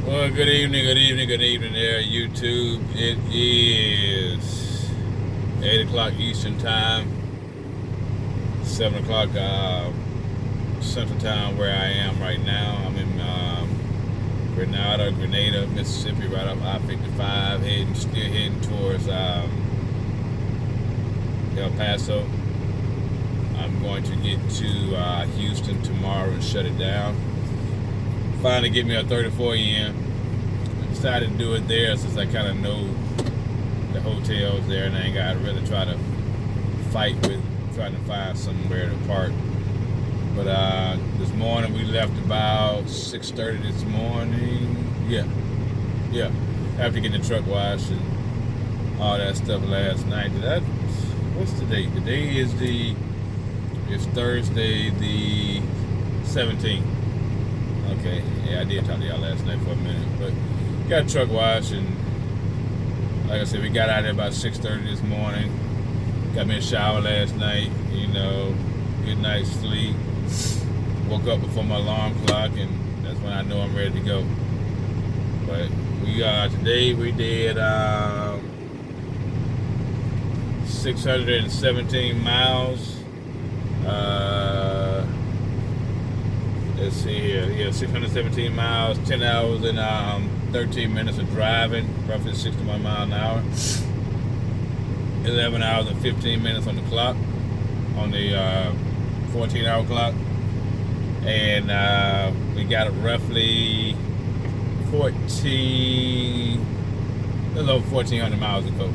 Well, good evening, good evening, good evening there, YouTube. It is 8 o'clock Eastern Time, 7 o'clock Central Time where I am right now. I'm in Granada, Mississippi, right up I-55, still heading towards El Paso. I'm going to get to Houston tomorrow and shut it down. Finally get me a 34 in. I decided to do it there since I kind of know the hotels there, and I ain't got to really try to fight with trying to find somewhere to park. But this morning we left about 6:30 this morning. Yeah. After getting the truck washed and all that stuff last night. What's the date? The day is it's Thursday the 17th. Okay, yeah, I did talk to y'all last night for a minute, but got a truck wash, and like I said, we got out there about 6:30 this morning. Got me a shower last night, good night's sleep. Woke up before my alarm clock, and that's when I know I'm ready to go. But today we did 617 miles. Let's see here. Yeah, 617 miles, 10 hours and 13 minutes of driving, roughly 61 miles an hour. 11 hours and 15 minutes on the clock, on the 14-hour clock. And we got roughly 1,400 miles to go.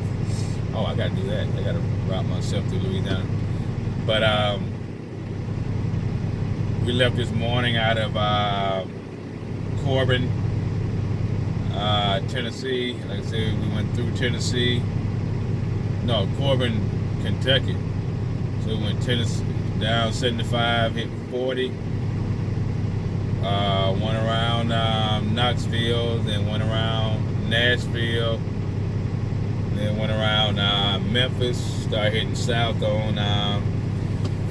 Oh, I got to do that. I got to route myself through Louisiana. But we left this morning out of Corbin, Tennessee. Like I said, we went through Tennessee. No, Corbin, Kentucky. So we went Tennessee down 75, hit 40. Went around Knoxville, then went around Nashville, then went around Memphis. Started heading south on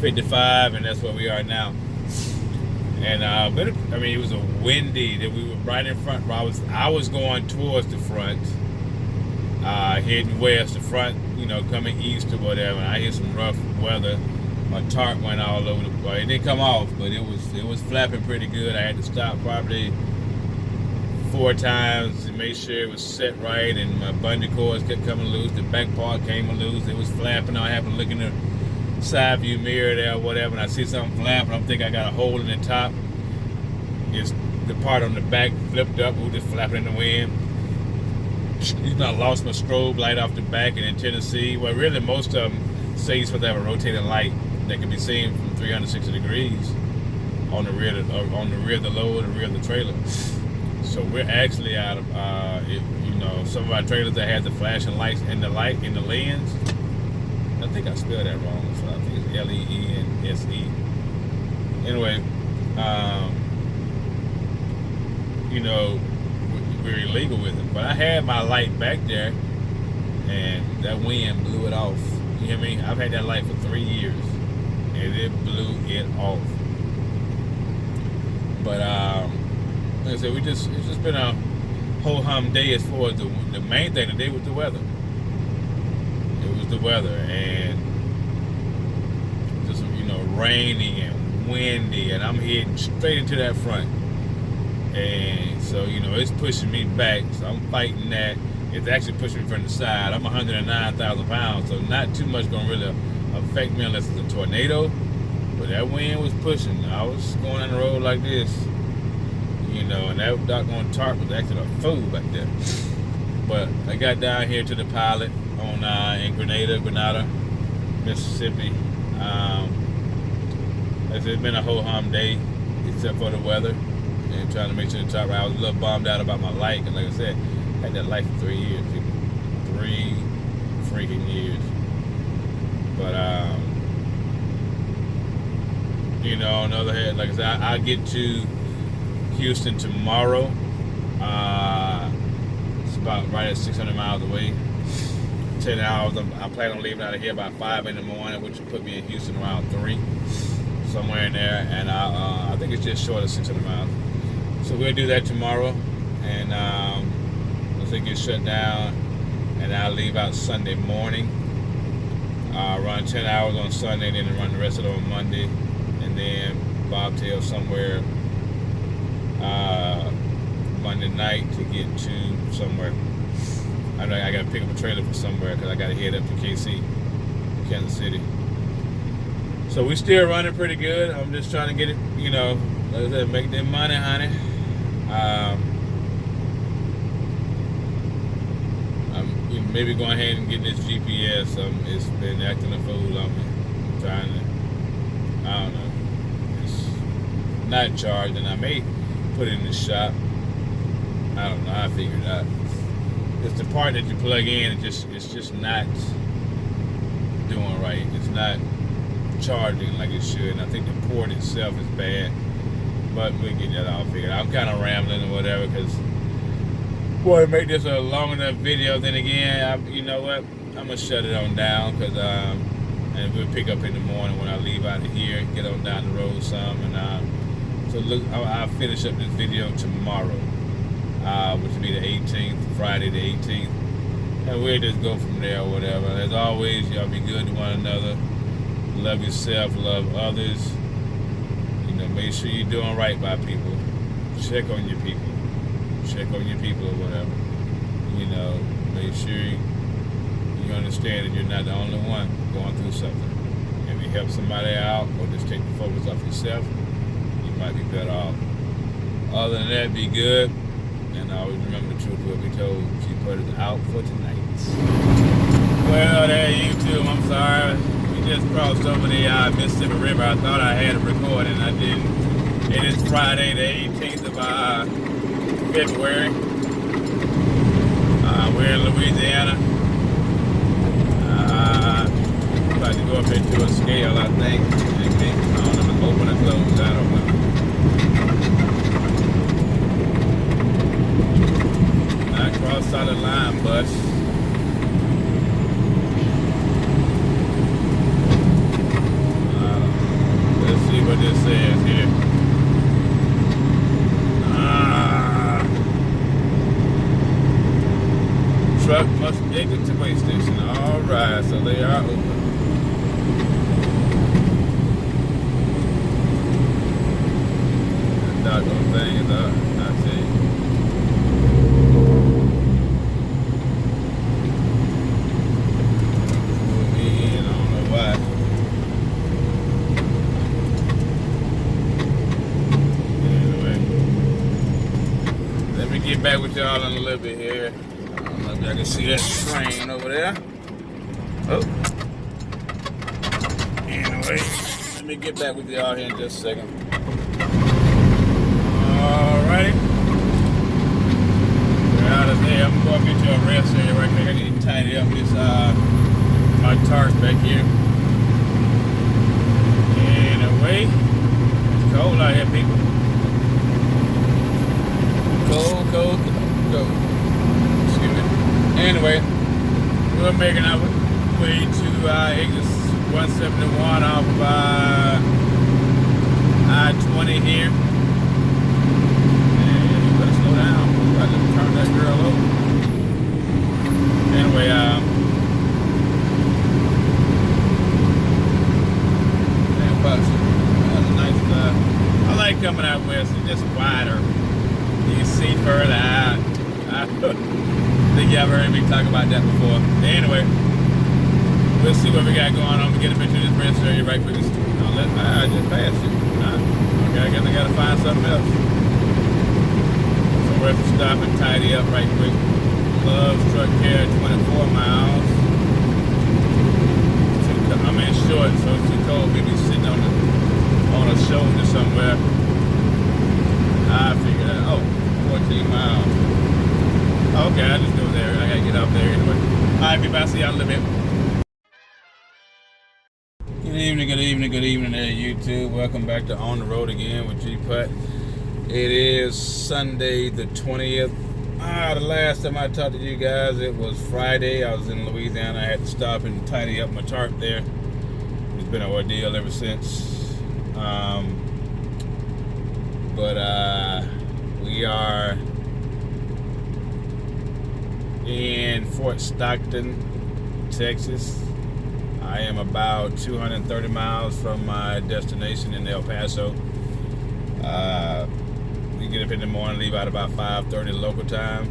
55, and that's where we are now. And it was a windy. That we were right in front. I was going towards the front, heading west. The front, coming east or whatever. And I hit some rough weather. My tarp went all over the place. It didn't come off, but it was flapping pretty good. I had to stop probably 4 times to make sure it was set right, and my bungee cords kept coming loose. The back part came loose. It was flapping. I happened to look in the side view mirror there or whatever, and I see something flapping. I'm thinking I got a hole in the top. It's the part on the back flipped up. It was just flapping in the wind. I lost my strobe light off the back, and in Tennessee, well, really most of them say you're supposed to have a rotating light that can be seen from 360 degrees on the rear of the load and rear of the trailer. So we're actually out of some of our trailers that had the flashing lights in the lens. I think I spelled that wrong, so I think it's Lense. Anyway, we're illegal with it. But I had my light back there, and that wind blew it off. You hear me? I've had that light for 3 years, and it blew it off. But like I said, it's just been a whole hum day as far as the main thing today was the weather. It was the weather, and just rainy and windy, and I'm heading straight into that front. And so it's pushing me back, so I'm fighting that. It's actually pushing me from the side. I'm 109,000 pounds, so not too much gonna really affect me unless it's a tornado. But that wind was pushing. I was going on the road like this, and that doggone tarp was acting a fool back there. But I got down here to the pilot on in Granada, Mississippi. It's been a whole hum day, except for the weather and trying to make sure the top. I was a little bummed out about my light, because like I said, I had that light for 3 years, 3 freaking years. But on the other hand, like I said, I'll get to Houston tomorrow. It's about right at 600 miles away. 10 hours. I plan on leaving out of here by 5 in the morning, which will put me in Houston around 3, somewhere in there. And I think it's just short of 600 miles. So we'll do that tomorrow. and once they get shut down, and I'll leave out Sunday morning. Run 10 hours on Sunday, then run the rest of it on Monday, and then bobtail somewhere Monday night to get to somewhere. I got to pick up a trailer from somewhere because I got to head up to KC, Kansas City. So we still running pretty good. I'm just trying to get it, you know, like I said, make that money, honey. I'm maybe going ahead and get this GPS. It's been acting a fool on me. I'm trying to, I don't know. It's not charged, and I may put it in the shop. I don't know. I figured it out. It's the part that you plug in. It's just not doing right. It's not charging like it should. And I think the port itself is bad. But we'll get that all figured out. I'm kind of rambling or whatever because, boy, make this a long enough video. Then again, you know what? I'm gonna shut it on down because and we'll pick up in the morning when I leave out of here, get on down the road some, and so look, I'll finish up this video tomorrow. Which will be the 18th, Friday the 18th. And we'll just go from there or whatever. As always, y'all be good to one another. Love yourself, love others. You know, make sure you're doing right by people. Check on your people. Check on your people or whatever. You know, make sure you understand that you're not the only one going through something. If you help somebody out or just take the focus off yourself, you might be better off. Other than that, be good. And always remember the truth will be told. G-Put is out for tonight. Well, there, YouTube, I'm sorry. We just crossed over the Mississippi River. I thought I had it recorded, and I didn't. It is Friday, the 18th of February. We're in Louisiana. About to go up into a scale, I think. I don't know if it's open or closed. I don't know. Cross solid line bus. Let's see what this says here. Truck must exit to way station. All right, so they are open. The doggone thing is not saying. Get back with y'all in a little bit here. I don't know if y'all can see that train over there. Oh. Anyway, let me get back with y'all here in just a second. Alrighty. We're out of there. I'm going to get you a rest area right there. I need to tidy up this my tarp back here. Anyway, it's cold out here, people. Cold. Excuse me. Anyway, we're making our way to exit 171 off I-20 here. And you better slow down. I'm about to turn that girl over. Anyway, that's a nice I like coming out west. It's just wider. You can see further out. I think y'all heard me talk about that before. Anyway, we'll see what we got going on. We get a bit to this rest area right quick. I just passed it. Okay, I guess I gotta find something else. So we're have to stop and tidy up right quick. Love's truck care 24 miles. I'm in short, so it's too cold. We be sitting on a shoulder somewhere. I figured out. Oh, 14 miles. Okay, I just go there. I gotta get up there anyway. Alright, people, I'll see y'all in a little bit. Good evening there, YouTube. Welcome back to On the Road Again with G-Putt. It is Sunday the 20th. The last time I talked to you guys, it was Friday. I was in Louisiana. I had to stop and tidy up my tarp there. It's been an ordeal ever since. But we are Fort Stockton, Texas. I am about 230 miles from my destination in El Paso. We get up in the morning, leave out about 5:30 local time.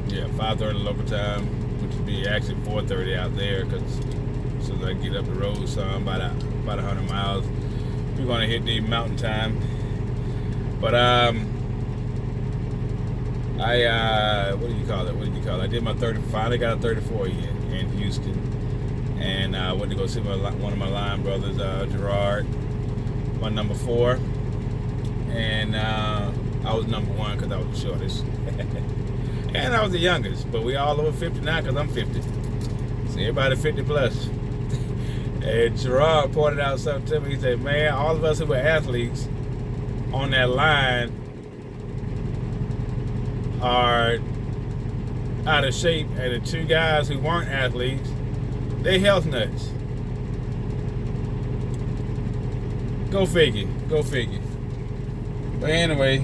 Yeah, 5:30 local time, which would be actually 4:30 out there, because as soon as I get up the road, so I'm about 100 miles. We're going to hit the mountain time. But what do you call it? I did my 30. Finally got a 34 in Houston, and I went to go see one of my line brothers, Gerard, my number 4, and I was number 1 because I was the shortest, and I was the youngest. But we all over 50 now because I'm 50. So everybody 50 plus. And Gerard pointed out something to me. He said, "Man, all of us who were athletes on that line are out of shape, and the 2 guys who weren't athletes, they health nuts." Go figure. But anyway,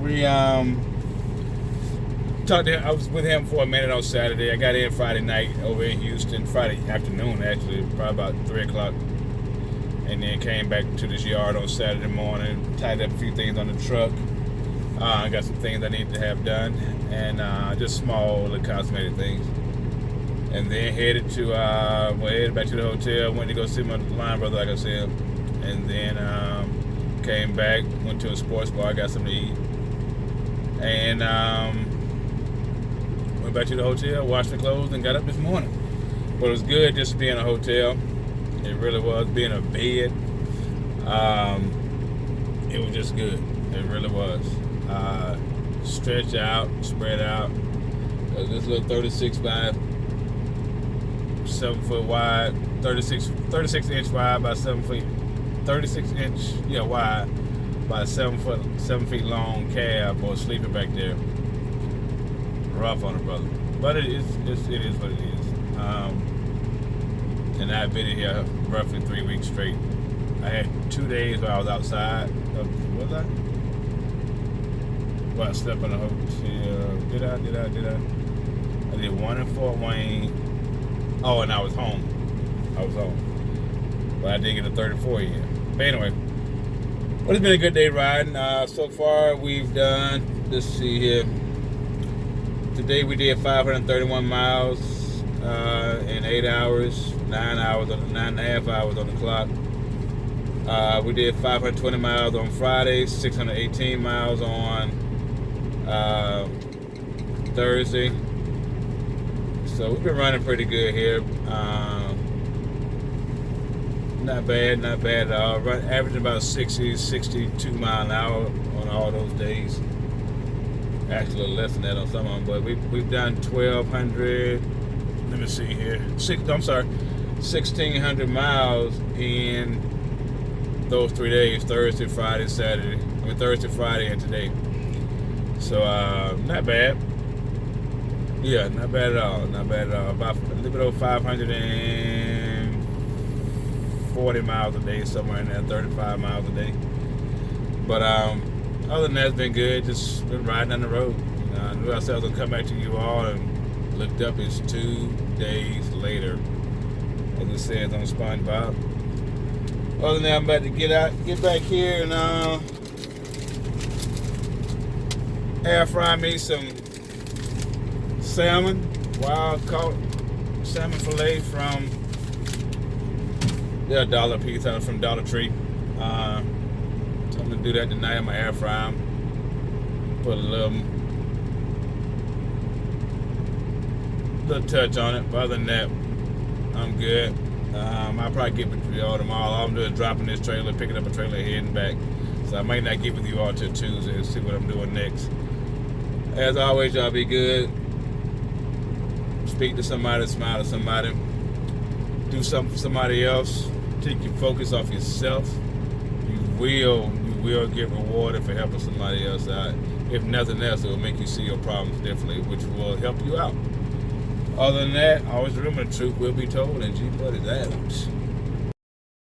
we talked to him. I was with him for a minute on Saturday. I got in Friday night over in Houston, Friday afternoon actually, probably about 3 o'clock. And then came back to this yard on Saturday morning, tied up a few things on the truck. I got some things I needed to have done, and just small little cosmetic things. And then headed back to the hotel, went to go see my line brother, like I said. And then came back, went to a sports bar, got something to eat. And went back to the hotel, washed my clothes, and got up this morning. But it was good just to be in a hotel. It really was. Being a bed, it was just good. It really was. Stretch out, spread out. This little 36 by 7 foot wide, 36 inch wide by 7 feet, 36 inch wide by 7 feet long cab or sleeping back there. Rough on it, brother. But it is what it is. And I've been in here roughly 3 weeks straight. I had 2 days where I was outside. Was I? Well, I slept in a hotel. Did I? I did 1 in Fort Wayne. Oh, and I was home. But I did get a 34 in. But anyway, well, it's been a good day riding. So far, we've done, let's see here. Today we did 531 miles in 8 hours, 9.5 hours on the clock. We did 520 miles on Friday, 618 miles on Thursday. So we've been running pretty good here. Not bad at all. Averaging about 62 mile an hour on all those days. Actually, a little less than that on some of them, but we've done 1,200. Let me see here. 1,600 miles in those 3 days: Thursday, Friday, Saturday. Thursday, Friday, and today. So not bad. Yeah, not bad at all. About a little bit over 540 miles a day, somewhere in there, 35 miles a day. But other than that, it's been good. Just been riding on the road. I knew I said I was gonna come back to you all, and looked up. It's 2 days later, as it says on SpongeBob. Other than that, I'm about to get back here and air fry me some salmon, wild caught salmon fillet from $1 piece from Dollar Tree. So I'm gonna do that tonight. I'm gonna air fry them. Put a little touch on it. But other than that, I'm good. I'll probably get with you all tomorrow. All I'm doing is dropping this trailer, picking up a trailer, heading back. So I might not get with you all till Tuesday and see what I'm doing next. As always, y'all be good. Speak to somebody, smile to somebody. Do something for somebody else. Take your focus off yourself. You will get rewarded for helping somebody else out. If nothing else, it will make you see your problems differently, which will help you out. Other than that, always remember the truth will be told, and G Buddy's out.